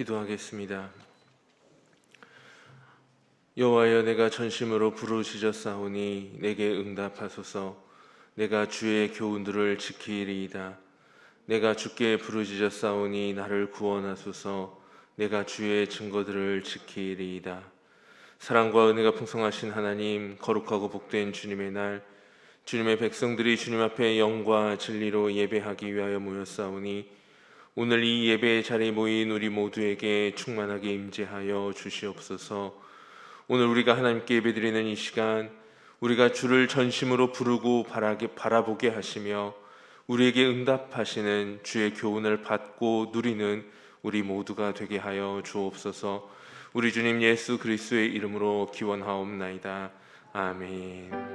기도하겠습니다. 여호와여, 내가 전심으로 부르짖었사오니 내게 응답하소서. 내가 주의 교훈들을 지키리이다. 내가 주께 부르짖었사오니 나를 구원하소서. 내가 주의 증거들을 지키리이다. 사랑과 은혜가 풍성하신 하나님, 거룩하고 복된 주님의 날, 주님의 백성들이 주님 앞에 영과 진리로 예배하기 위하여 모였사오니 오늘 이 예배의 자리에 모인 우리 모두에게 충만하게 임재하여 주시옵소서. 오늘 우리가 하나님께 예배드리는 이 시간, 우리가 주를 전심으로 부르고 바라보게 하시며 우리에게 응답하시는 주의 교훈을 받고 누리는 우리 모두가 되게 하여 주옵소서. 우리 주님 예수 그리스도의 이름으로 기원하옵나이다. 아멘.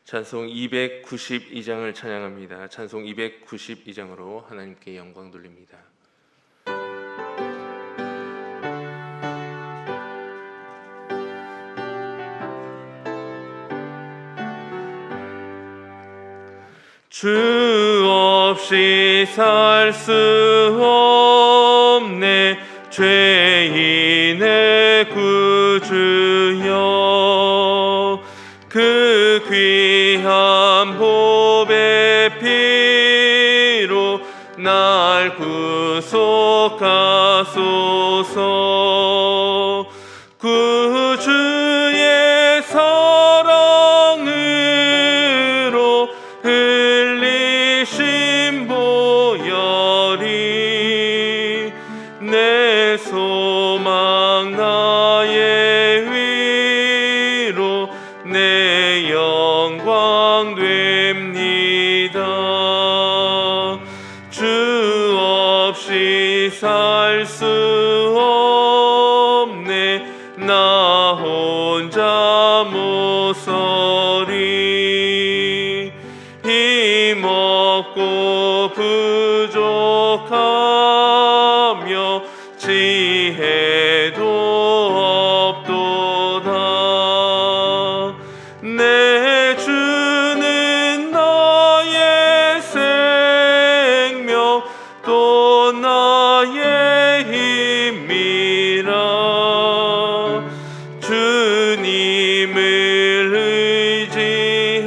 찬송 292장을 찬양합니다. 찬송 292장으로 하나님께 영광 돌립니다. 주 없이 살 수 없네 죄인의 구주여, 그 귀한 보배 피로 날 구속하소서. 구주의 사랑으로 흘리신 보혈이 내 소망 나의 위로 내 영광 됩니다. 주 없이 살 수 없네 나 혼자 못 서리. 힘없고 부족하며 지혜도 없도다. 내 주는 나의 생명 또 나의 힘이라. 주님을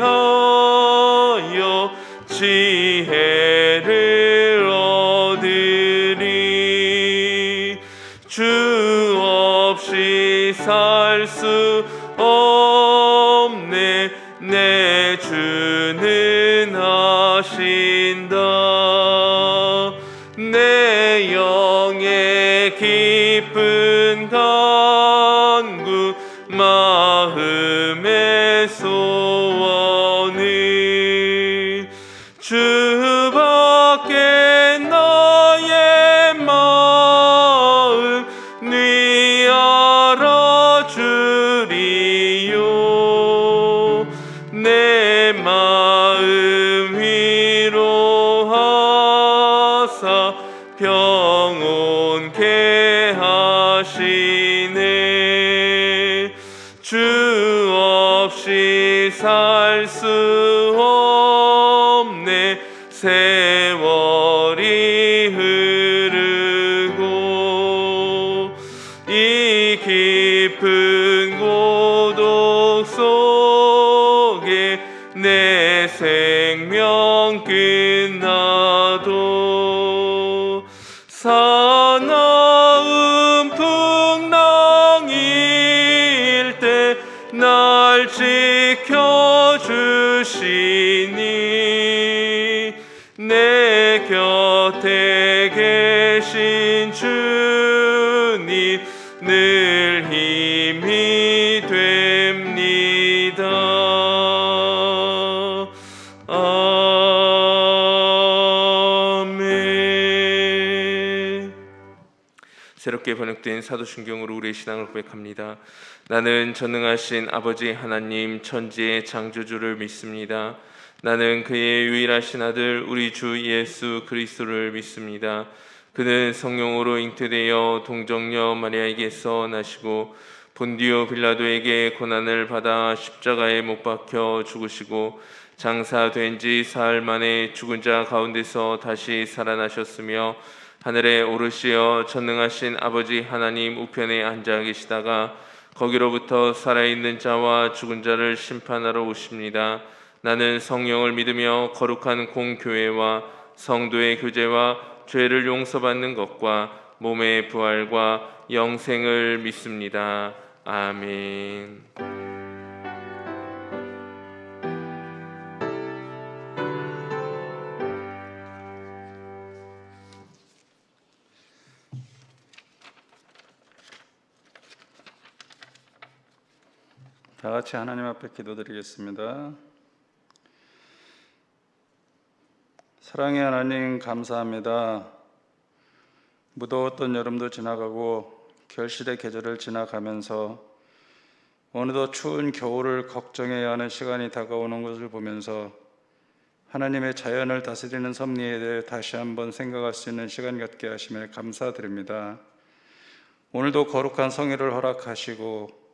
의지하여 지혜를 얻으리. 주 없이 살 수 없네 내 주는 하신다. 내 영의 깊은 간구 마음의 소원을 주밖에 나의 마음 네 알아주리요. 내 마음 위로하사 평온케 하시네. 주 없이 살 수 없네 세월이 흐르고 이 깊은 고독 속에 내 생명 끝나도 사나운 풍랑일 때 날 지켜주시니 내 곁에 계신 주님 늘 힘이 됩니다. 아멘. 새롭게 번역된 사도신경으로 우리의 신앙을 고백합니다. 나는 전능하신 아버지 하나님 천지의 창조주를 믿습니다. 나는 그의 유일하신 아들 우리 주 예수 그리스도를 믿습니다. 그는 성령으로 잉태되어 동정녀 마리아에게서 나시고 본디오 빌라도에게 고난을 받아 십자가에 못 박혀 죽으시고 장사된 지 사흘 만에 죽은 자 가운데서 다시 살아나셨으며 하늘에 오르시어 전능하신 아버지 하나님 우편에 앉아 계시다가 거기로부터 살아있는 자와 죽은 자를 심판하러 오십니다. 나는 성령을 믿으며 거룩한 공교회와 성도의 교제와 죄를 용서받는 것과 몸의 부활과 영생을 믿습니다. 아멘. 다 같이 하나님 앞에 기도드리겠습니다. 사랑의 하나님 감사합니다. 무더웠던 여름도 지나가고 결실의 계절을 지나가면서 어느덧 추운 겨울을 걱정해야 하는 시간이 다가오는 것을 보면서 하나님의 자연을 다스리는 섭리에 대해 다시 한번 생각할 수 있는 시간 갖게 하심에 감사드립니다. 오늘도 거룩한 성회를 허락하시고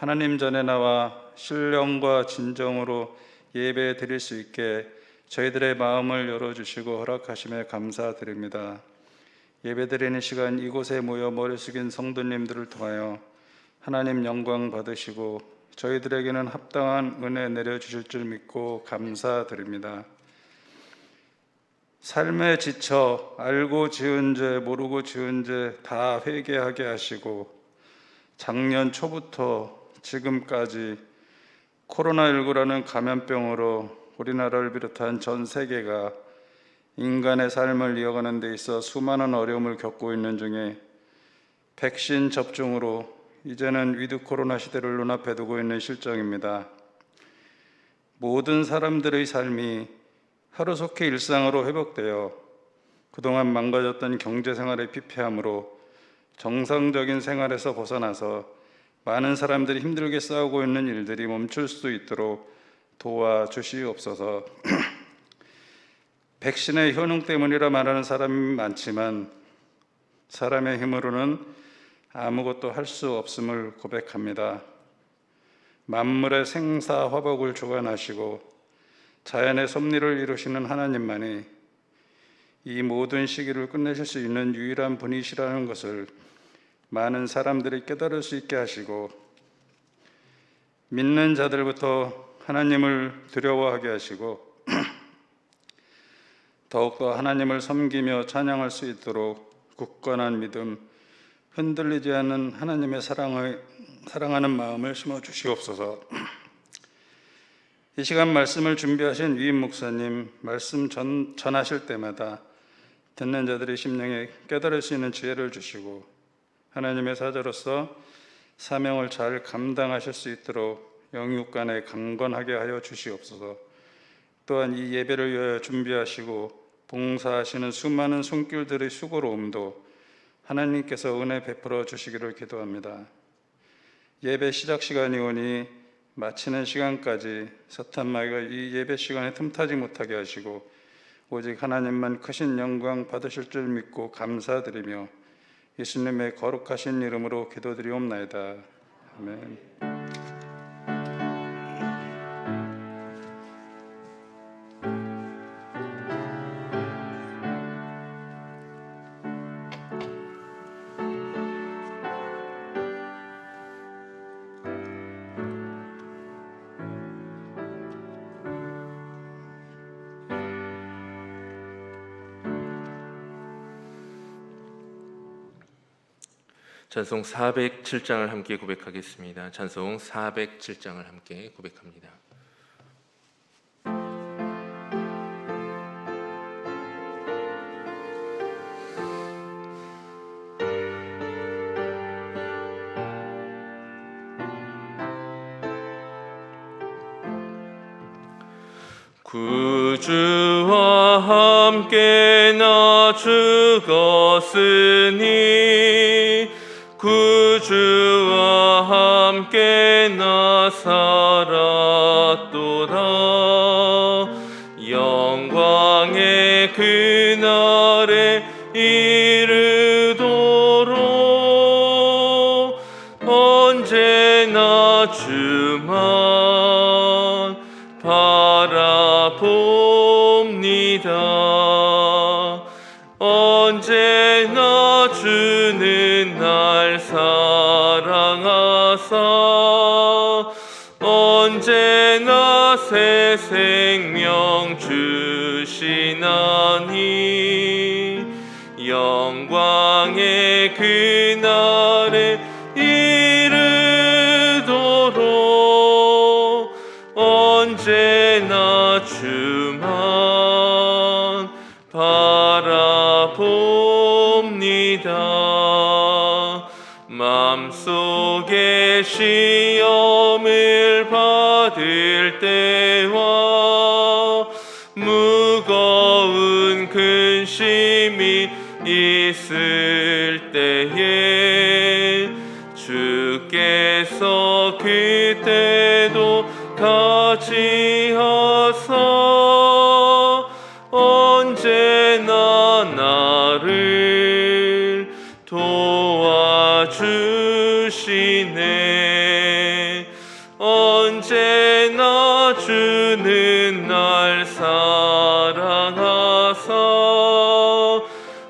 하나님 전에 나와 신령과 진정으로 예배 드릴 수 있게 저희들의 마음을 열어주시고 허락하심에 감사드립니다. 예배 드리는 시간 이곳에 모여 머리 숙인 성도님들을 통하여 하나님 영광 받으시고 저희들에게는 합당한 은혜 내려주실 줄 믿고 감사드립니다. 삶에 지쳐 알고 지은 죄 모르고 지은 죄 다 회개하게 하시고 작년 초부터 지금까지 코로나19라는 감염병으로 우리나라를 비롯한 전 세계가 인간의 삶을 이어가는 데 있어 수많은 어려움을 겪고 있는 중에 백신 접종으로 이제는 위드 코로나 시대를 눈앞에 두고 있는 실정입니다. 모든 사람들의 삶이 하루속히 일상으로 회복되어 그동안 망가졌던 경제생활의 피폐함으로 정상적인 생활에서 벗어나서 많은 사람들이 힘들게 싸우고 있는 일들이 멈출 수 있도록 도와주시옵소서. 백신의 효능 때문이라 말하는 사람이 많지만 사람의 힘으로는 아무것도 할 수 없음을 고백합니다. 만물의 생사화복을 주관하시고 자연의 섭리를 이루시는 하나님만이 이 모든 시기를 끝내실 수 있는 유일한 분이시라는 것을 많은 사람들이 깨달을 수 있게 하시고 믿는 자들부터 하나님을 두려워하게 하시고 더욱더 하나님을 섬기며 찬양할 수 있도록 굳건한 믿음, 흔들리지 않는 하나님의 사랑하는 마음을 심어주시옵소서. 이 시간 말씀을 준비하신 위임 목사님, 말씀 전하실 때마다 듣는 자들의 심령에 깨달을 수 있는 지혜를 주시고 하나님의 사자로서 사명을 잘 감당하실 수 있도록 영육간에 강건하게 하여 주시옵소서. 또한 이 예배를 위하여 준비하시고 봉사하시는 수많은 손길들의 수고로움도 하나님께서 은혜 베풀어 주시기를 기도합니다. 예배 시작 시간이 오니 마치는 시간까지 사탄 마귀가 이 예배 시간에 틈타지 못하게 하시고 오직 하나님만 크신 영광 받으실 줄 믿고 감사드리며 예수님의 거룩하신 이름으로 기도드리옵나이다. 아멘. 찬송 407장을 함께 고백하겠습니다. 찬송 407장을 함께 고백합니다. 구주와 함께 언제나 죽었으니 구주와 함께 나 살았도다. 영광의 그날에 이르도록 언제나 주만 바라봅니다. 언제나 주는 날 사랑하사 언제나 새 생명 주시나니 영광의 그날에 이르도록 언제나 주만 바라봅니다. 맘속에 시험을 받을 때와 무거운 근심이 있을 때에 주께서 그때도 같이 하사 언제나 나를 도와주시네. 언제나 주는 날 사랑하사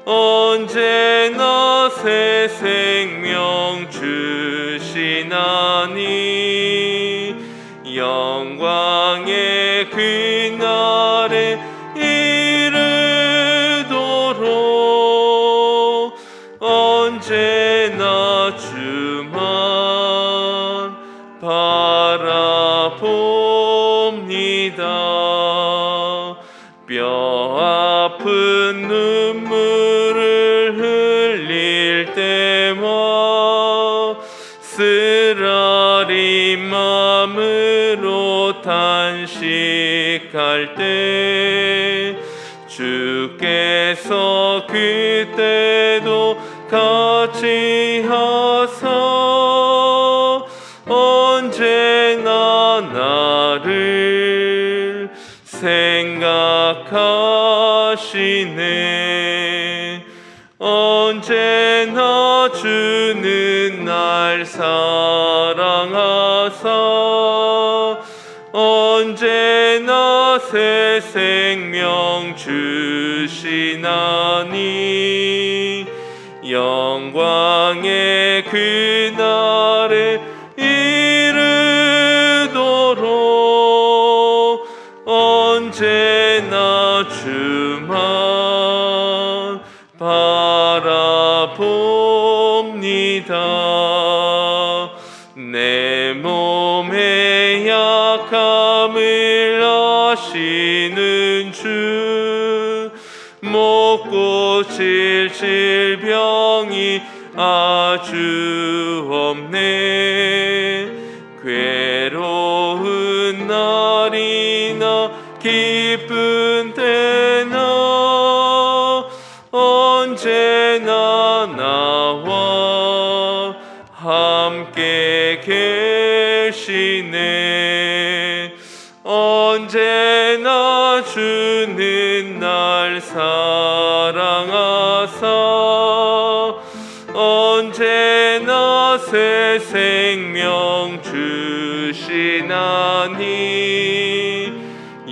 언제나 새 생명 주시나니 영광의 그날에 이르도록 언제나 주만 바라봅니다. 뼈 아픈 눈물을 흘릴 때와 쓰라린 마음으로 탄식할 때 주께서 그때도 같이 하사 언제나 나를 생각하시네. 언제나 주는 날 사랑하사 언제나 새 생명 주시나니 영광의 그날에 이르도록 언제나 주만 바라봅니다. 내 몸의 약함을 아시는 주 못 고칠 질병이 아주 없네. 괴로운 날이나 기쁜 때나 언제나 나와 함께 계시네. 언제나 주는 날 사랑하사 언제나 새 생명 주시나니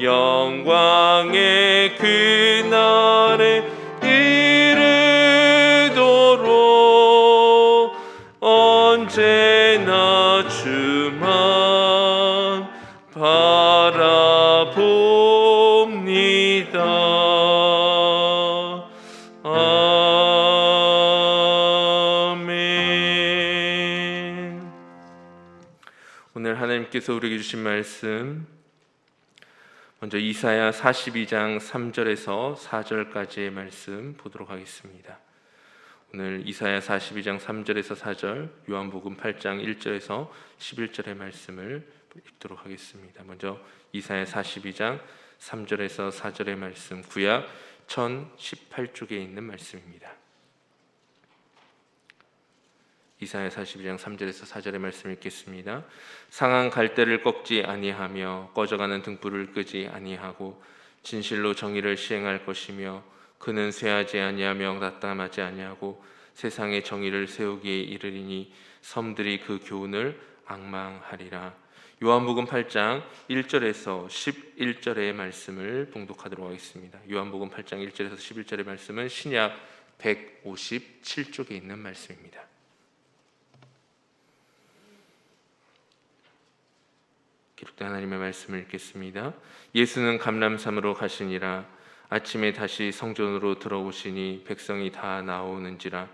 영광의 그날에 이르도록 언제나 주만 바라봅니다. 아멘. 오늘 하나님께서 우리에게 주신 말씀 먼저 이사야 42장 3절에서 4절까지의 말씀 보도록 하겠습니다. 오늘 이사야 42장 3절에서 4절, 요한복음 8장 1절에서 11절의 말씀을 읽도록 하겠습니다. 먼저 이사야 42장 3절에서 4절의 말씀, 구약 1018쪽에 있는 말씀입니다. 이사야 42장 3절에서 4절의 말씀 읽겠습니다. 상한 갈대를 꺾지 아니하며 꺼져가는 등불을 끄지 아니하고 진실로 정의를 시행할 것이며 그는 쇠하지 아니하며 낙담하지 아니하고 세상에 정의를 세우기에 이르리니 섬들이 그 교훈을 앙망하리라. 요한복음 8장 1절에서 11절의 말씀을 봉독하도록 하겠습니다. 요한복음 8장 1절에서 11절의 말씀은 신약 157쪽에 있는 말씀입니다. 기록된 하나님의 말씀을 읽겠습니다. 예수는 감람산으로 가시니라. 아침에 다시 성전으로 들어오시니 백성이 다 나오는지라.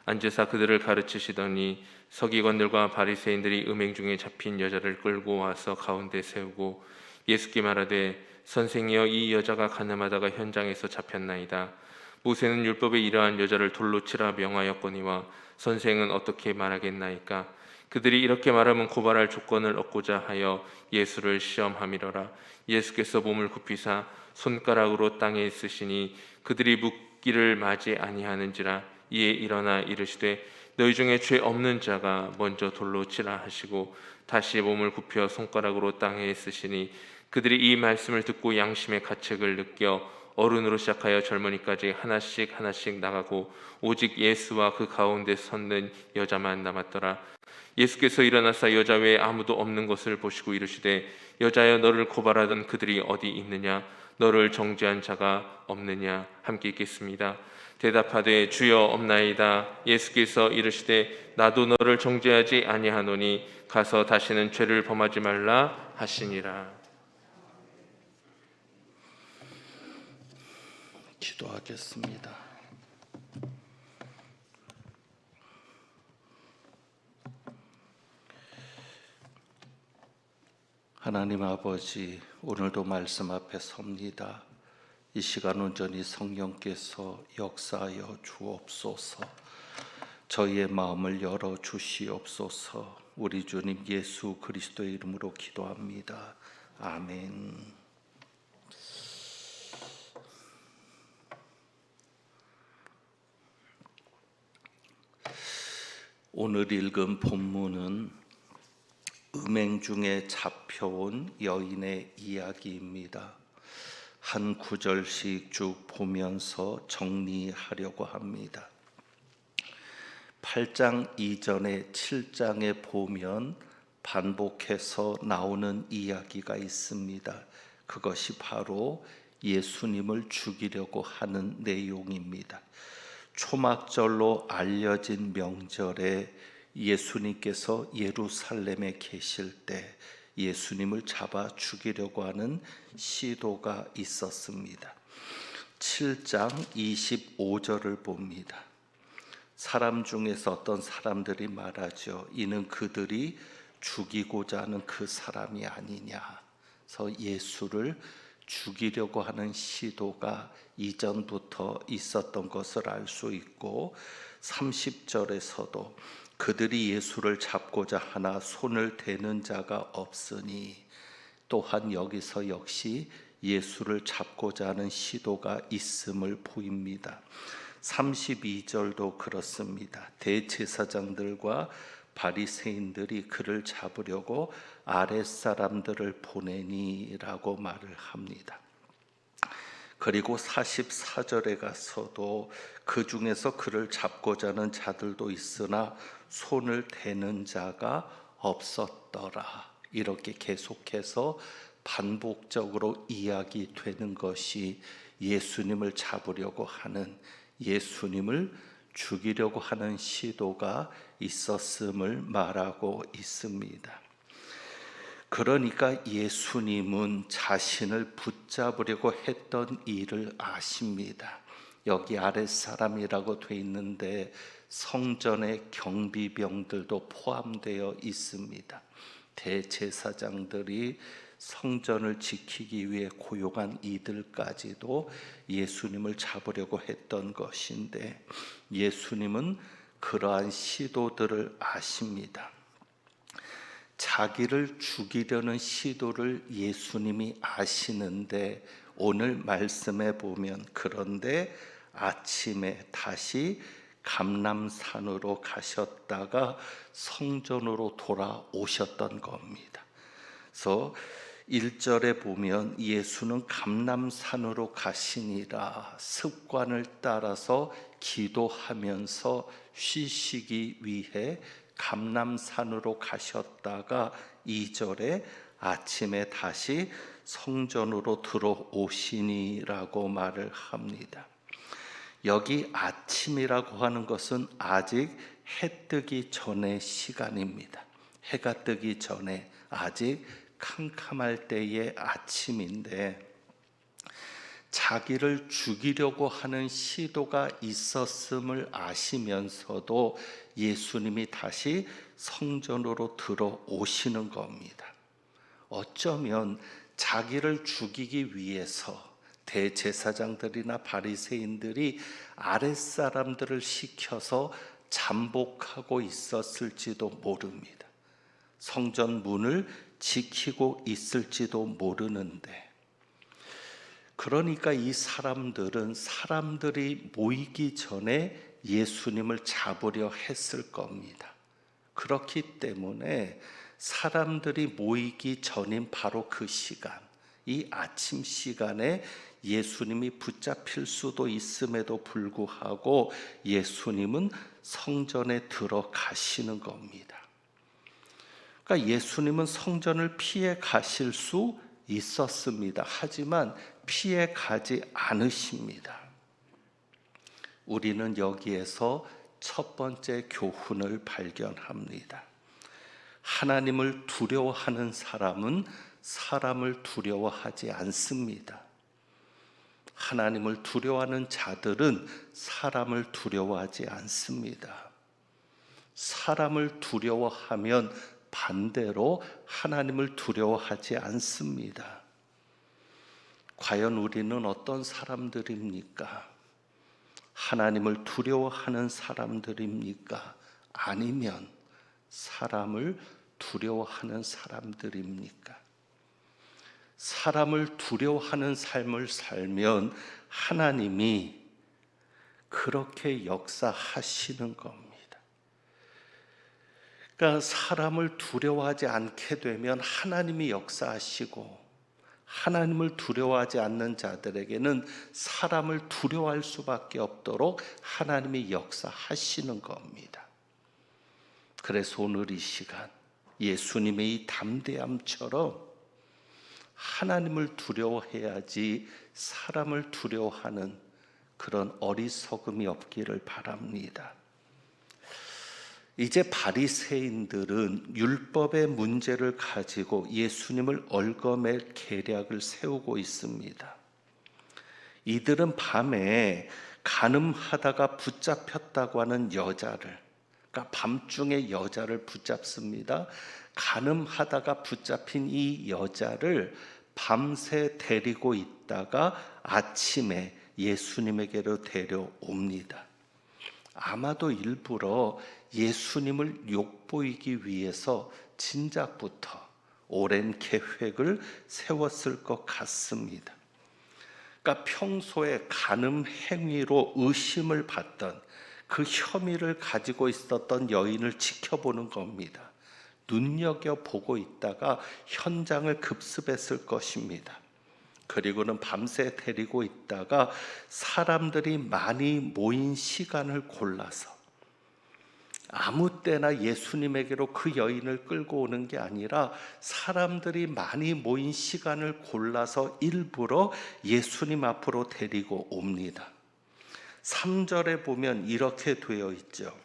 앉으사 그들을 가르치시더니 서기관들과 바리새인들이 음행 중에 잡힌 여자를 끌고 와서 가운데 세우고 예수께 말하되 선생이여 이 여자가 가늠하다가 현장에서 잡혔나이다. 모세는 율법에 이러한 여자를 돌로 치라 명하였거니와 선생은 어떻게 말하겠나이까? 그들이 이렇게 말하면 고발할 조건을 얻고자 하여 예수를 시험함이러라. 예수께서 몸을 굽히사 손가락으로 땅에 쓰시니 그들이 묻기를 마지 아니하는지라. 이에 일어나 이르시되 너희 중에 죄 없는 자가 먼저 돌로 치라 하시고 다시 몸을 굽혀 손가락으로 땅에 쓰시니 그들이 이 말씀을 듣고 양심의 가책을 느껴 어른으로 시작하여 젊은이까지 하나씩 하나씩 나가고 오직 예수와 그 가운데 섰는 여자만 남았더라. 예수께서 일어나사 여자 외에 아무도 없는 것을 보시고 이르시되 여자여 너를 고발하던 그들이 어디 있느냐? 너를 정죄한 자가 없느냐? 함께 읽겠습니다. 대답하되 주여 없나이다. 예수께서 이르시되 나도 너를 정죄하지 아니하노니 가서 다시는 죄를 범하지 말라 하시니라. 기도하겠습니다. 하나님 아버지, 오늘도 말씀 앞에 섭니다. 이 시간 온전히 성령께서 역사하여 주옵소서. 저희의 마음을 열어 주시옵소서. 우리 주님 예수 그리스도의 이름으로 기도합니다. 아멘. 오늘 읽은 본문은 음행 중에 잡혀온 여인의 이야기입니다. 한 구절씩 쭉 보면서 정리하려고 합니다. 8장 이전에 7장에 보면 반복해서 나오는 이야기가 있습니다. 그것이 바로 예수님을 죽이려고 하는 내용입니다. 초막절로 알려진 명절에 예수님께서 예루살렘에 계실 때 예수님을 잡아 죽이려고 하는 시도가 있었습니다. 7장 25절을 봅니다. 사람 중에서 어떤 사람들이 말하죠. 이는 그들이 죽이고자 하는 그 사람이 아니냐. 그래서 예수를 죽이려고 하는 시도가 이전부터 있었던 것을 알 수 있고 30절에서도 그들이 예수를 잡고자 하나 손을 대는 자가 없으니 또한 여기서 역시 예수를 잡고자 하는 시도가 있음을 보입니다. 32절도 그렇습니다. 대제사장들과 바리새인들이 그를 잡으려고 아랫사람들을 보내니라고 말을 합니다. 그리고 44절에 가서도 그 중에서 그를 잡고자 하는 자들도 있으나 손을 대는 자가 없었더라. 이렇게 계속해서 반복적으로 이야기되는 것이 예수님을 잡으려고 하는, 예수님을 죽이려고 하는 시도가 있었음을 말하고 있습니다. 그러니까 예수님은 자신을 붙잡으려고 했던 일을 아십니다. 여기 아랫사람이라고 돼 있는데 성전의 경비병들도 포함되어 있습니다. 대제사장들이 성전을 지키기 위해 고용한 이들까지도 예수님을 잡으려고 했던 것인데 예수님은 그러한 시도들을 아십니다. 자기를 죽이려는 시도를 예수님이 아시는데 오늘 말씀에 보면 그런데 아침에 다시 감람산으로 가셨다가 성전으로 돌아오셨던 겁니다. 그래서 1절에 보면 예수는 감람산으로 가시니라 습관을 따라서 기도하면서 쉬시기 위해 감람산으로 가셨다가 2절에 아침에 다시 성전으로 들어오시니라고 말을 합니다. 여기 아침이라고 하는 것은 아직 해 뜨기 전의 시간입니다. 해가 뜨기 전에 아직 캄캄할 때의 아침인데 자기를 죽이려고 하는 시도가 있었음을 아시면서도 예수님이 다시 성전으로 들어오시는 겁니다. 어쩌면 자기를 죽이기 위해서 대제사장들이나 바리새인들이 아랫사람들을 시켜서 잠복하고 있었을지도 모릅니다. 성전 문을 지키고 있을지도 모르는데, 그러니까 이 사람들은 사람들이 모이기 전에 예수님을 잡으려 했을 겁니다. 그렇기 때문에 사람들이 모이기 전인 바로 그 시간, 이 아침 시간에 예수님이 붙잡힐 수도 있음에도 불구하고 예수님은 성전에 들어가시는 겁니다. 그러니까 예수님은 성전을 피해 가실 수 있었습니다. 하지만 피해 가지 않으십니다. 우리는 여기에서 첫 번째 교훈을 발견합니다. 하나님을 두려워하는 사람은 사람을 두려워하지 않습니다. 하나님을 두려워하는 자들은 사람을 두려워하지 않습니다. 사람을 두려워하면 반대로 하나님을 두려워하지 않습니다. 과연 우리는 어떤 사람들입니까? 하나님을 두려워하는 사람들입니까? 아니면 사람을 두려워하는 사람들입니까? 사람을 두려워하는 삶을 살면 하나님이 그렇게 역사하시는 겁니다. 그러니까 사람을 두려워하지 않게 되면 하나님이 역사하시고, 하나님을 두려워하지 않는 자들에게는 사람을 두려워할 수밖에 없도록 하나님이 역사하시는 겁니다. 그래서 오늘 이 시간 예수님의 이 담대함처럼 하나님을 두려워해야지 사람을 두려워하는 그런 어리석음이 없기를 바랍니다. 이제 바리새인들은 율법의 문제를 가지고 예수님을 얽어맬 계략을 세우고 있습니다. 이들은 밤에 간음하다가 붙잡혔다고 하는 여자를, 그러니까 밤중에 여자를 붙잡습니다. 간음하다가 붙잡힌 이 여자를 밤새 데리고 있다가 아침에 예수님에게로 데려옵니다. 아마도 일부러 예수님을 욕보이기 위해서 진작부터 오랜 계획을 세웠을 것 같습니다. 그러니까 평소에 간음 행위로 의심을 받던 그 혐의를 가지고 있었던 여인을 지켜보는 겁니다. 눈여겨보고 있다가 현장을 급습했을 것입니다. 그리고는 밤새 데리고 있다가 사람들이 많이 모인 시간을 골라서 아무 때나 예수님에게로 그 여인을 끌고 오는 게 아니라 사람들이 많이 모인 시간을 골라서 일부러 예수님 앞으로 데리고 옵니다. 3절에 보면 이렇게 되어 있죠.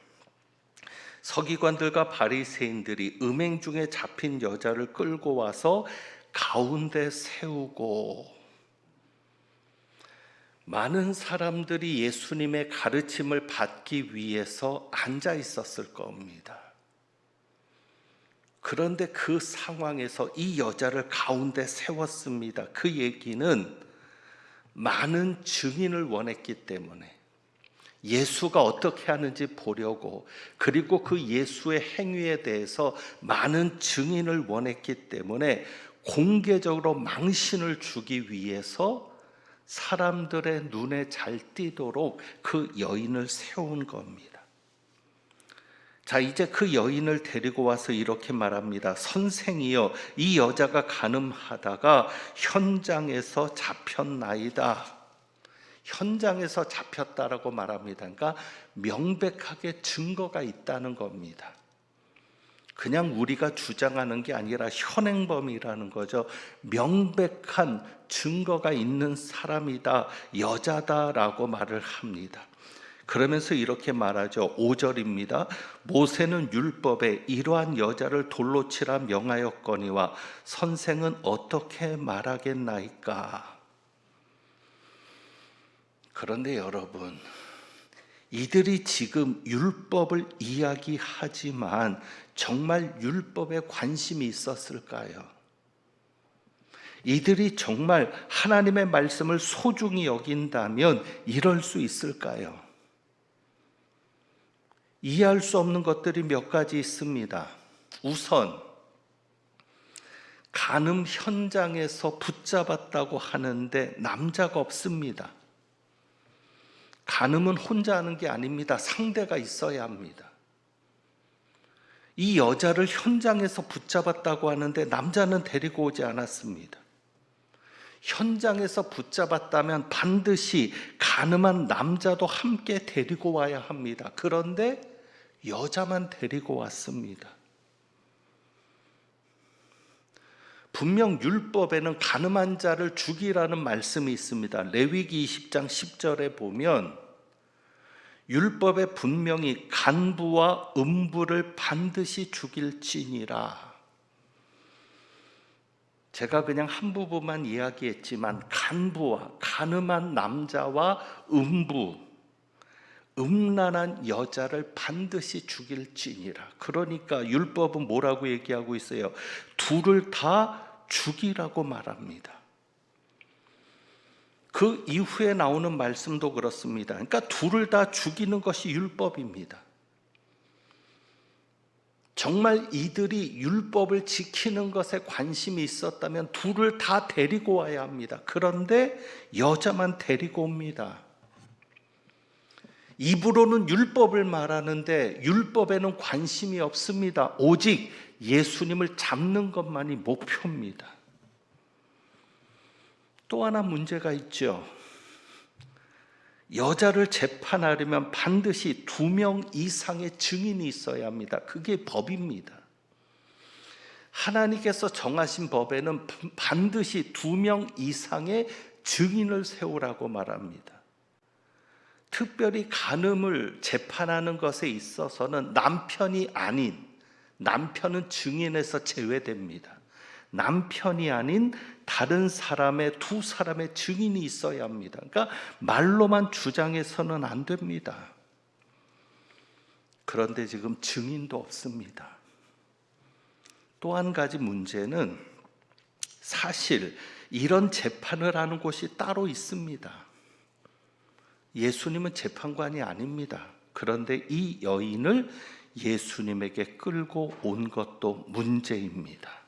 서기관들과 바리새인들이 음행 중에 잡힌 여자를 끌고 와서 가운데 세우고, 많은 사람들이 예수님의 가르침을 받기 위해서 앉아 있었을 겁니다. 그런데 그 상황에서 이 여자를 가운데 세웠습니다. 그 얘기는 많은 증인을 원했기 때문에, 예수가 어떻게 하는지 보려고, 그리고 그 예수의 행위에 대해서 많은 증인을 원했기 때문에 공개적으로 망신을 주기 위해서 사람들의 눈에 잘 띄도록 그 여인을 세운 겁니다. 자, 이제 그 여인을 데리고 와서 이렇게 말합니다. 선생이여, 이 여자가 간음하다가 현장에서 잡혔나이다. 현장에서 잡혔다라고 말합니다. 그러니까 명백하게 증거가 있다는 겁니다. 그냥 우리가 주장하는 게 아니라 현행범이라는 거죠. 명백한 증거가 있는 사람이다, 여자다라고 말을 합니다. 그러면서 이렇게 말하죠. 5절입니다. 모세는 율법에 이러한 여자를 돌로 치라 명하였거니와 선생은 어떻게 말하겠나이까. 그런데 여러분, 이들이 지금 율법을 이야기하지만 정말 율법에 관심이 있었을까요? 이들이 정말 하나님의 말씀을 소중히 여긴다면 이럴 수 있을까요? 이해할 수 없는 것들이 몇 가지 있습니다. 우선 간음 현장에서 붙잡았다고 하는데 남자가 없습니다. 간음은 혼자 하는 게 아닙니다. 상대가 있어야 합니다. 이 여자를 현장에서 붙잡았다고 하는데 남자는 데리고 오지 않았습니다. 현장에서 붙잡았다면 반드시 간음한 남자도 함께 데리고 와야 합니다. 그런데 여자만 데리고 왔습니다. 분명 율법에는 간음한 자를 죽이라는 말씀이 있습니다. 레위기 20장 10절에 보면 율법에 분명히 간부와 음부를 반드시 죽일지니라. 제가 그냥 한 부분만 이야기했지만 간부와 간음한 남자와 음란한 여자를 반드시 죽일지니라. 그러니까 율법은 뭐라고 얘기하고 있어요? 둘을 다 죽이라고 말합니다. 그 이후에 나오는 말씀도 그렇습니다. 그러니까 둘을 다 죽이는 것이 율법입니다. 정말 이들이 율법을 지키는 것에 관심이 있었다면 둘을 다 데리고 와야 합니다. 그런데 여자만 데리고 옵니다. 입으로는 율법을 말하는데 율법에는 관심이 없습니다. 오직 예수님을 잡는 것만이 목표입니다. 또 하나 문제가 있죠. 여자를 재판하려면 반드시 2명 이상의 증인이 있어야 합니다. 그게 법입니다. 하나님께서 정하신 법에는 반드시 2명 이상의 증인을 세우라고 말합니다. 특별히 간음을 재판하는 것에 있어서는 남편은 증인에서 제외됩니다. 남편이 아닌 다른 사람의 2사람의 증인이 있어야 합니다. 그러니까 말로만 주장해서는 안 됩니다. 그런데 지금 증인도 없습니다. 또 한 가지 문제는 사실 이런 재판을 하는 곳이 따로 있습니다. 예수님은 재판관이 아닙니다. 그런데 이 여인을 예수님에게 끌고 온 것도 문제입니다.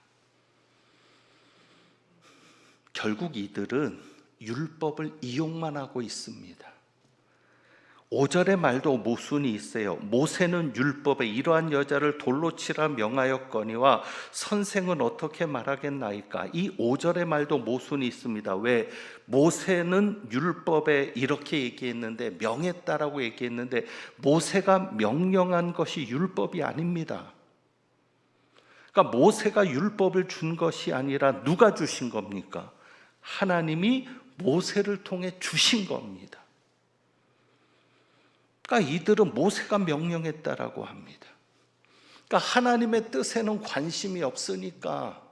결국 이들은 율법을 이용만 하고 있습니다. 5절의 말도 모순이 있어요. 모세는 율법에 이러한 여자를 돌로 치라 명하였거니와 선생은 어떻게 말하겠나이까. 이 5절의 말도 모순이 있습니다. 왜? 모세는 율법에 이렇게 얘기했는데, 명했다라고 얘기했는데 모세가 명령한 것이 율법이 아닙니다. 그러니까 모세가 율법을 준 것이 아니라 누가 주신 겁니까? 하나님이 모세를 통해 주신 겁니다. 그러니까 이들은 모세가 명령했다라고 합니다. 그러니까 하나님의 뜻에는 관심이 없으니까,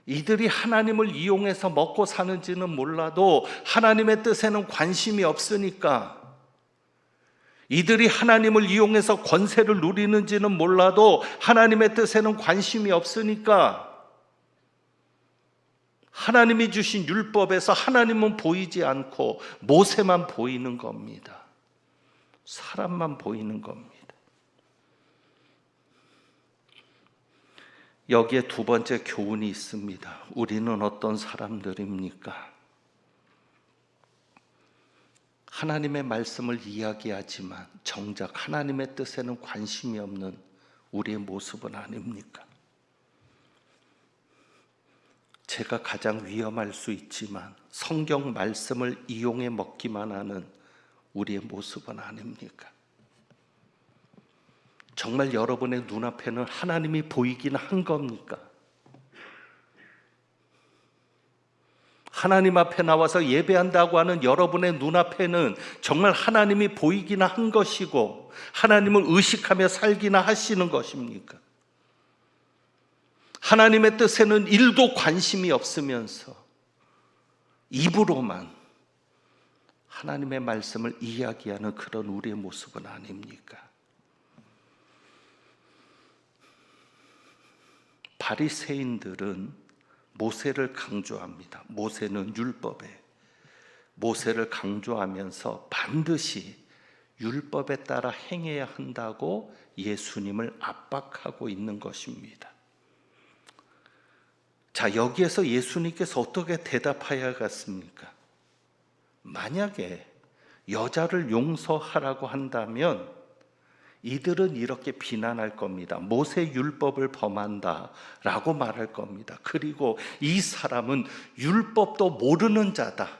이들이 하나님을 이용해서 먹고 사는지는 몰라도 하나님의 뜻에는 관심이 없으니까, 이들이 하나님을 이용해서 권세를 누리는지는 몰라도 하나님의 뜻에는 관심이 없으니까 하나님이 주신 율법에서 하나님은 보이지 않고 모세만 보이는 겁니다. 사람만 보이는 겁니다. 여기에 두 번째 교훈이 있습니다. 우리는 어떤 사람들입니까? 하나님의 말씀을 이야기하지만 정작 하나님의 뜻에는 관심이 없는 우리의 모습은 아닙니까? 제가 가장 위험할 수 있지만 성경 말씀을 이용해 먹기만 하는 우리의 모습은 아닙니까? 정말 여러분의 눈앞에는 하나님이 보이긴 한 겁니까? 하나님 앞에 나와서 예배한다고 하는 여러분의 눈앞에는 정말 하나님이 보이기나 한 것이고 하나님을 의식하며 살기나 하시는 것입니까? 하나님의 뜻에는 1도 관심이 없으면서 입으로만 하나님의 말씀을 이야기하는 그런 우리의 모습은 아닙니까? 바리새인들은 모세를 강조합니다. 모세는 율법에, 모세를 강조하면서 반드시 율법에 따라 행해야 한다고 예수님을 압박하고 있는 것입니다. 자, 여기에서 예수님께서 어떻게 대답하여야겠습니까? 만약에 여자를 용서하라고 한다면 이들은 이렇게 비난할 겁니다. 모세 율법을 범한다라고 말할 겁니다. 그리고 이 사람은 율법도 모르는 자다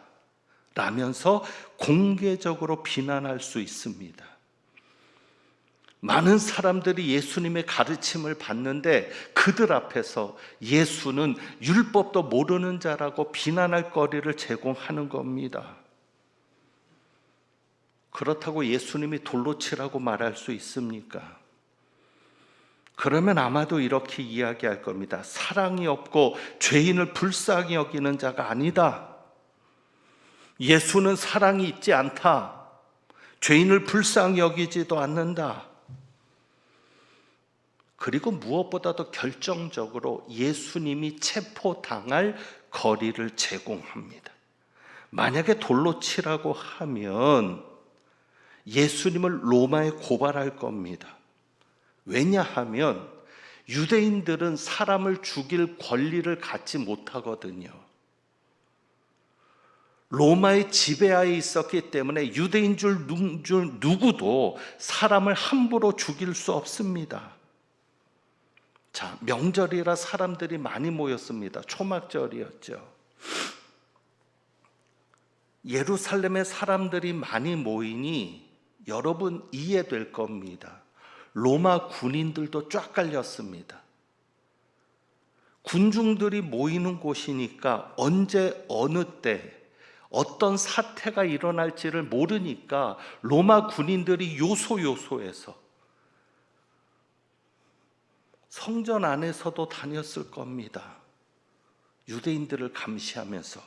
라면서 공개적으로 비난할 수 있습니다. 많은 사람들이 예수님의 가르침을 받는데 그들 앞에서 예수는 율법도 모르는 자라고 비난할 거리를 제공하는 겁니다. 그렇다고 예수님이 돌로 치라고 말할 수 있습니까? 그러면 아마도 이렇게 이야기할 겁니다. 사랑이 없고 죄인을 불쌍히 여기는 자가 아니다. 예수는 사랑이 있지 않다. 죄인을 불쌍히 여기지도 않는다. 그리고 무엇보다도 결정적으로 예수님이 체포당할 거리를 제공합니다. 만약에 돌로 치라고 하면 예수님을 로마에 고발할 겁니다. 왜냐하면 유대인들은 사람을 죽일 권리를 갖지 못하거든요. 로마의 지배하에 있었기 때문에 유대인 줄 누구도 사람을 함부로 죽일 수 없습니다. 자, 명절이라 사람들이 많이 모였습니다. 초막절이었죠. 예루살렘에 사람들이 많이 모이니 여러분 이해될 겁니다. 로마 군인들도 쫙 깔렸습니다. 군중들이 모이는 곳이니까 언제 어느 때 어떤 사태가 일어날지를 모르니까 로마 군인들이 요소요소에서 성전 안에서도 다녔을 겁니다. 유대인들을 감시하면서.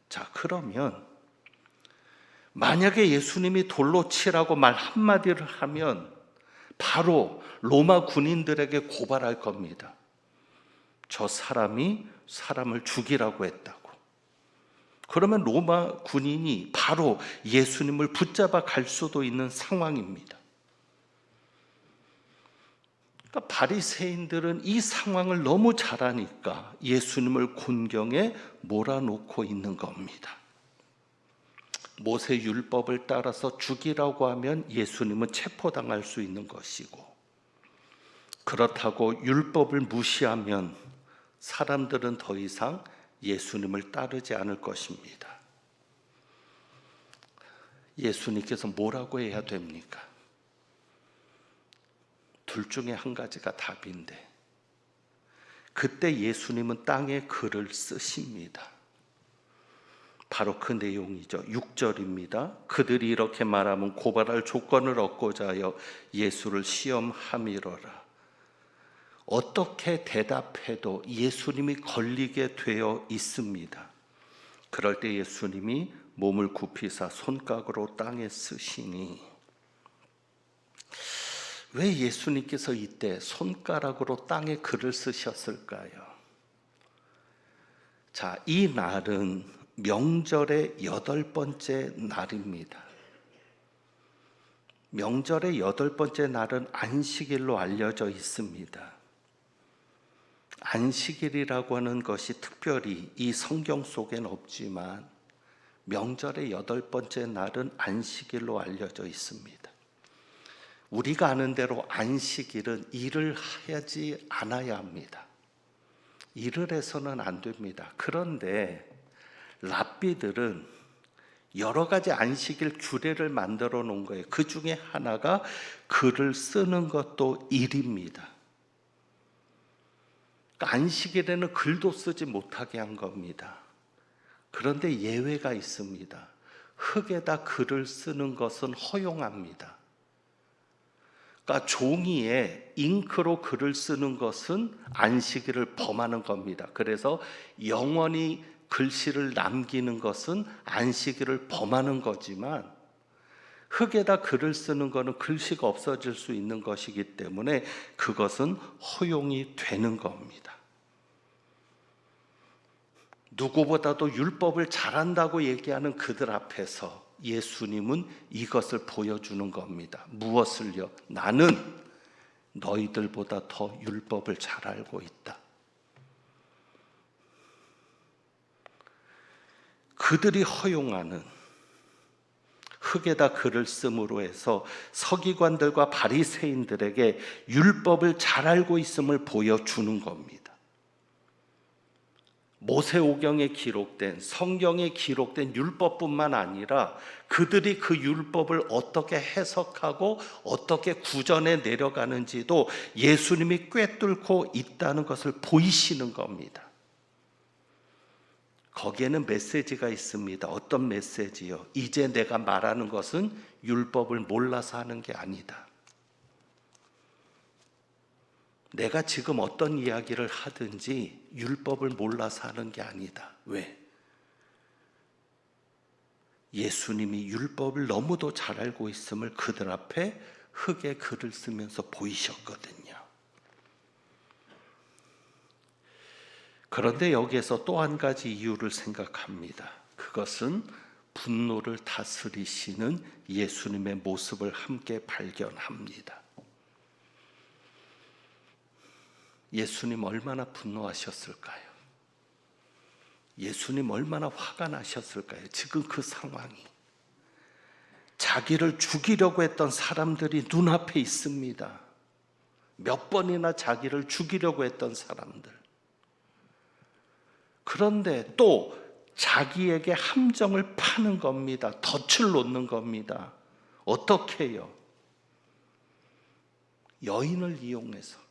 자, 그러면 만약에 예수님이 돌로 치라고 말 한마디를 하면 바로 로마 군인들에게 고발할 겁니다. 저 사람이 사람을 죽이라고 했다고. 그러면 로마 군인이 바로 예수님을 붙잡아 갈 수도 있는 상황입니다. 그러니까 바리새인들은 이 상황을 너무 잘 아니까 예수님을 곤경에 몰아놓고 있는 겁니다. 모세 율법을 따라서 죽이라고 하면 예수님은 체포당할 수 있는 것이고, 그렇다고 율법을 무시하면 사람들은 더 이상 예수님을 따르지 않을 것입니다. 예수님께서 뭐라고 해야 됩니까? 둘 중에 한 가지가 답인데, 그때 예수님은 땅에 글을 쓰십니다. 바로 그 내용이죠. 6절입니다. 그들이 이렇게 말하면 고발할 조건을 얻고자 하여 예수를 시험함이로라. 어떻게 대답해도 예수님이 걸리게 되어 있습니다. 그럴 때 예수님이 몸을 굽히사 손가락으로 땅에 쓰시니, 왜 예수님께서 이때 손가락으로 땅에 글을 쓰셨을까요? 자, 이 날은 명절의 8번째 날입니다. 명절의 8번째 날은 안식일로 알려져 있습니다. 안식일이라고 하는 것이 특별히 이 성경 속엔 없지만 명절의 8번째 날은 안식일로 알려져 있습니다. 우리가 아는 대로 안식일은 일을 하지 않아야 합니다. 일을 해서는 안 됩니다. 그런데 랍비들은 여러 가지 안식일 규례를 만들어 놓은 거예요. 그 중에 하나가 글을 쓰는 것도 일입니다. 그러니까 안식일에는 글도 쓰지 못하게 한 겁니다. 그런데 예외가 있습니다. 흙에다 글을 쓰는 것은 허용합니다. 그러니까 종이에 잉크로 글을 쓰는 것은 안식일을 범하는 겁니다. 그래서 영원히 글씨를 남기는 것은 안식일을 범하는 거지만 흙에다 글을 쓰는 것은 글씨가 없어질 수 있는 것이기 때문에 그것은 허용이 되는 겁니다. 누구보다도 율법을 잘한다고 얘기하는 그들 앞에서 예수님은 이것을 보여주는 겁니다. 무엇을요? 나는 너희들보다 더 율법을 잘 알고 있다. 그들이 허용하는 흙에다 글을 씀으로 해서 서기관들과 바리새인들에게 율법을 잘 알고 있음을 보여주는 겁니다. 모세오경에 기록된, 성경에 기록된 율법뿐만 아니라 그들이 그 율법을 어떻게 해석하고 어떻게 구전해 내려가는지도 예수님이 꿰뚫고 있다는 것을 보이시는 겁니다. 거기에는 메시지가 있습니다. 어떤 메시지요? 이제 내가 말하는 것은 율법을 몰라서 하는 게 아니다. 내가 지금 어떤 이야기를 하든지 율법을 몰라서 하는 게 아니다. 왜? 예수님이 율법을 너무도 잘 알고 있음을 그들 앞에 흙에 글을 쓰면서 보이셨거든요. 그런데 여기에서 또 한 가지 이유를 생각합니다. 그것은 분노를 다스리시는 예수님의 모습을 함께 발견합니다. 예수님 얼마나 분노하셨을까요? 예수님 얼마나 화가 나셨을까요? 지금 그 상황이 자기를 죽이려고 했던 사람들이 눈앞에 있습니다. 몇 번이나 자기를 죽이려고 했던 사람들. 그런데 또 자기에게 함정을 파는 겁니다. 덫을 놓는 겁니다. 어떻게 해요? 여인을 이용해서.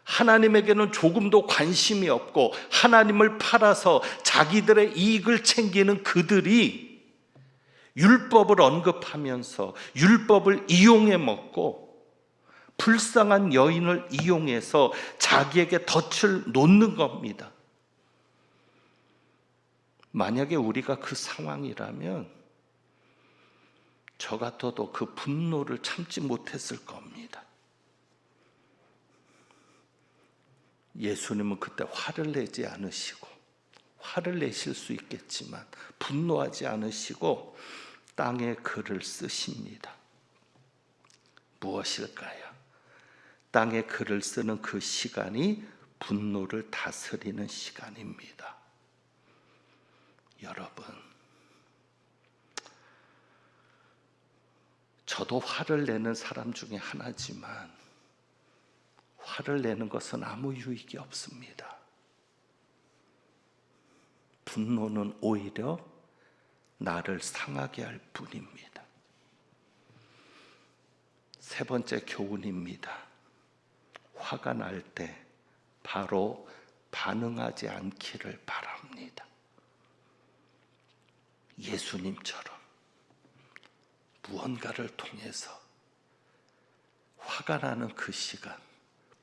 하나님에게는 조금도 관심이 없고 하나님을 팔아서 자기들의 이익을 챙기는 그들이 율법을 언급하면서 율법을 이용해 먹고 불쌍한 여인을 이용해서 자기에게 덫을 놓는 겁니다. 만약에 우리가 그 상황이라면 저 같아도 그 분노를 참지 못했을 겁니다. 예수님은 그때 화를 내지 않으시고, 화를 내실 수 있겠지만 분노하지 않으시고 땅에 글을 쓰십니다. 무엇일까요? 땅에 글을 쓰는 그 시간이 분노를 다스리는 시간입니다. 여러분, 저도 화를 내는 사람 중에 하나지만 화를 내는 것은 아무 유익이 없습니다. 분노는 오히려 나를 상하게 할 뿐입니다. 세 번째 교훈입니다. 화가 날 때 바로 반응하지 않기를 바랍니다. 예수님처럼 무언가를 통해서 화가 나는 그 시간,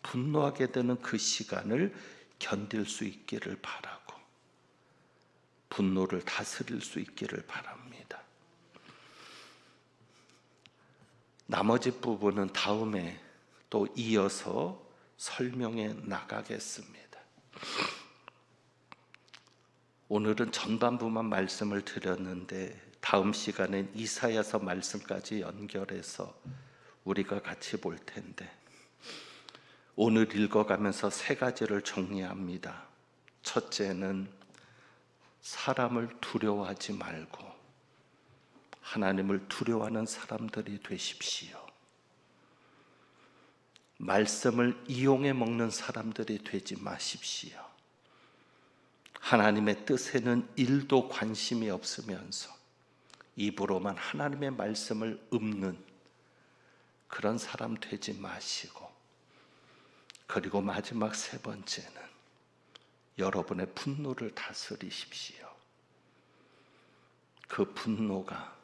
분노하게 되는 그 시간을 견딜 수 있기를 바라고 분노를 다스릴 수 있기를 바랍니다. 나머지 부분은 다음에 또 이어서 설명해 나가겠습니다. 오늘은 전반부만 말씀을 드렸는데 다음 시간엔 이사야서 말씀까지 연결해서 우리가 같이 볼 텐데 오늘 읽어가면서 세 가지를 정리합니다. 첫째는 사람을 두려워하지 말고 하나님을 두려워하는 사람들이 되십시오. 말씀을 이용해 먹는 사람들이 되지 마십시오. 하나님의 뜻에는 1도 관심이 없으면서 입으로만 하나님의 말씀을 읊는 그런 사람 되지 마시고, 그리고 마지막 세 번째는 여러분의 분노를 다스리십시오. 그 분노가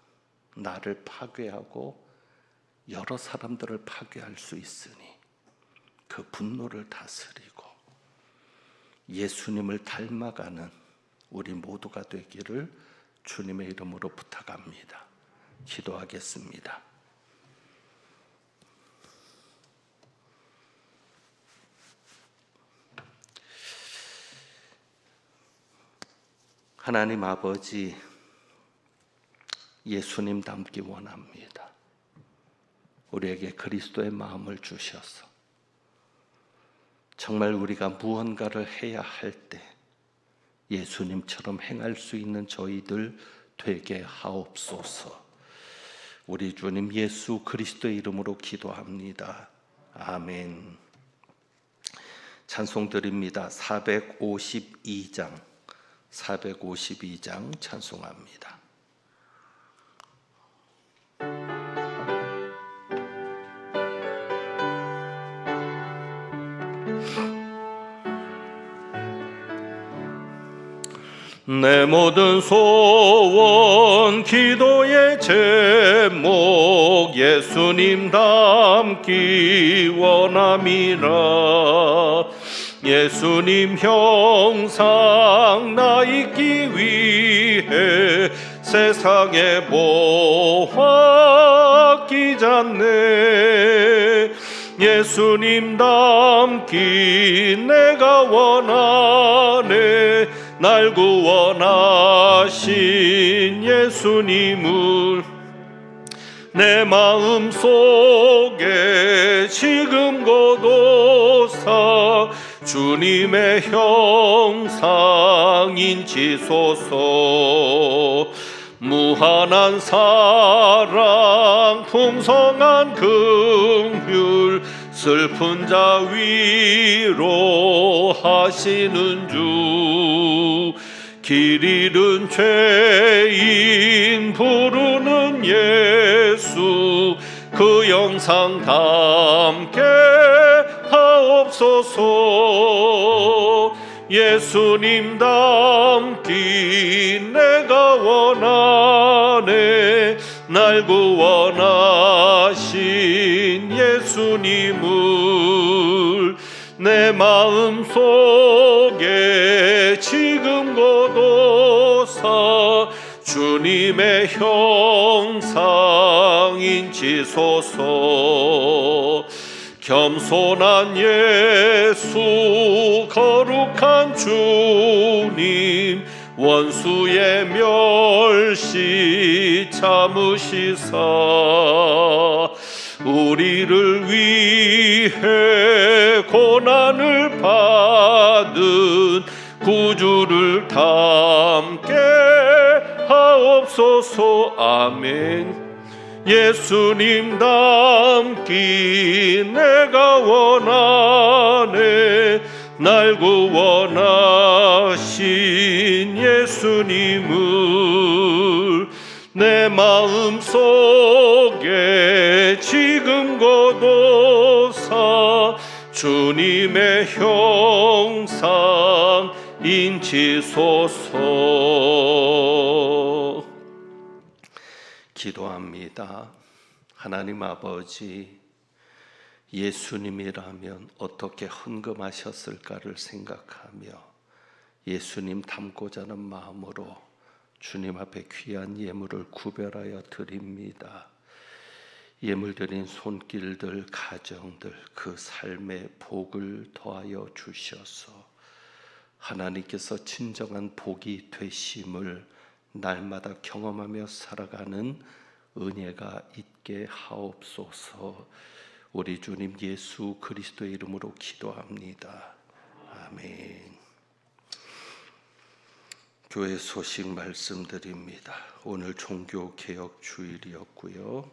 나를 파괴하고 여러 사람들을 파괴할 수 있으니 그 분노를 다스리고 예수님을 닮아가는 우리 모두가 되기를 주님의 이름으로 부탁합니다. 기도하겠습니다. 하나님 아버지, 예수님 닮기 원합니다. 우리에게 그리스도의 마음을 주셔서 정말 우리가 무언가를 해야 할 때 예수님처럼 행할 수 있는 저희들 되게 하옵소서. 우리 주님 예수 그리스도의 이름으로 기도합니다. 아멘. 찬송 드립니다. 452장 찬송합니다. 내 모든 소원 기도의 제목 예수님 닮기 원함이라. 예수님 형상 나 있기 위해 세상에 모아 끼잖네. 예수님 닮기 내가 원하네. 날 구원하신 예수님을 내 마음 속에 지금 거둬사 주님의 형상 인치소서. 무한한 사랑 풍성한 긍휼 슬픈 자 위로하시는 주. 길 잃은 죄인 부르는 예수 그 영상 담게 하옵소서. 예수님 닮기 내가 원하네. 날 구원하신 예수님을 내 마음 속에 지금 거둬사 주님의 형상 인치소서. 겸손한 예수 거룩한 주님 원수의 멸시 참으시사 우리를 위해 고난을 받은 구주를 닮게 하옵소서. 아멘. 예수님 닮기 내가 원하네. 날 구원하신 예수님을 내 마음 속에 지금 거둬사 주님의 형상 인치소서. 기도합니다. 하나님 아버지, 예수님이라면 어떻게 헌금하셨을까를 생각하며 예수님 닮고자 하는 마음으로 주님 앞에 귀한 예물을 구별하여 드립니다. 예물 드린 손길들, 가정들, 그 삶에 복을 더하여 주셔서 하나님께서 진정한 복이 되심을 날마다 경험하며 살아가는 은혜가 있게 하옵소서. 우리 주님 예수 그리스도의 이름으로 기도합니다. 아멘. 교회 소식 말씀드립니다. 오늘 종교개혁 주일이었고요.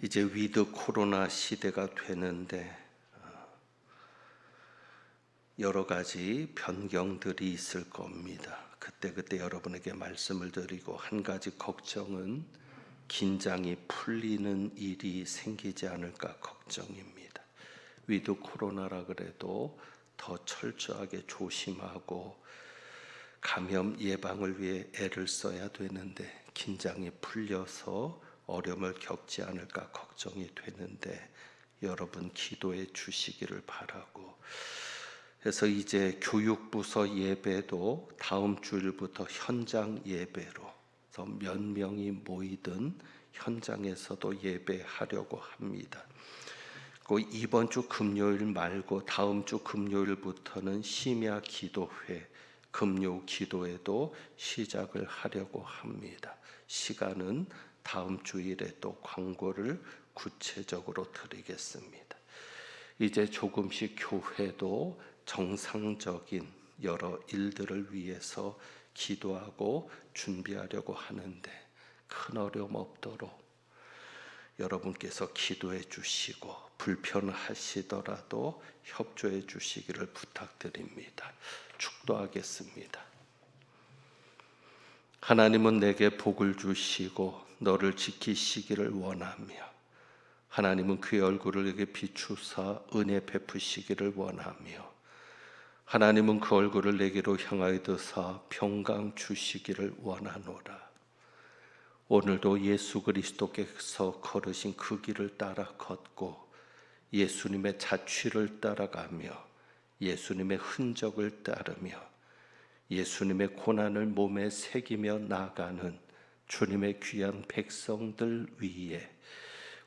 이제 위드 코로나 시대가 되는데 여러 가지 변경들이 있을 겁니다. 그때 여러분에게 말씀을 드리고, 한 가지 걱정은 긴장이 풀리는 일이 생기지 않을까 걱정입니다. 위드 코로나라 그래도 더 철저하게 조심하고 감염 예방을 위해 애를 써야 되는데 긴장이 풀려서 어려움을 겪지 않을까 걱정이 되는데 여러분 기도해 주시기를 바라고, 그래서 이제 교육부서 예배도 다음 주일부터 현장 예배로 몇 명이 모이든 현장에서도 예배하려고 합니다. 이번 주 금요일 말고 다음 주 금요일부터는 심야 기도회, 금요 기도회도 시작을 하려고 합니다. 시간은 다음 주일에 또 광고를 구체적으로 드리겠습니다. 이제 조금씩 교회도 정상적인 여러 일들을 위해서 기도하고 준비하려고 하는데 큰 어려움 없도록 여러분께서 기도해 주시고 불편하시더라도 협조해 주시기를 부탁드립니다. 축도하겠습니다. 하나님은 내게 복을 주시고 너를 지키시기를 원하며, 하나님은 그의 얼굴을 내게 비추사 은혜 베푸시기를 원하며, 하나님은 그 얼굴을 내게로 향하여 드사 평강 주시기를 원하노라. 오늘도 예수 그리스도께서 걸으신 그 길을 따라 걷고 예수님의 자취를 따라가며 예수님의 흔적을 따르며 예수님의 고난을 몸에 새기며 나가는 주님의 귀한 백성들 위에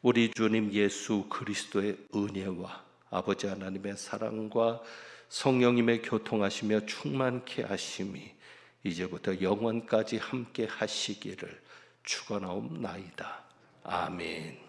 우리 주님 예수 그리스도의 은혜와 아버지 하나님의 사랑과 성령님의 교통하시며 충만케 하심이 이제부터 영원까지 함께 하시기를 축원하옵나이다. 아멘.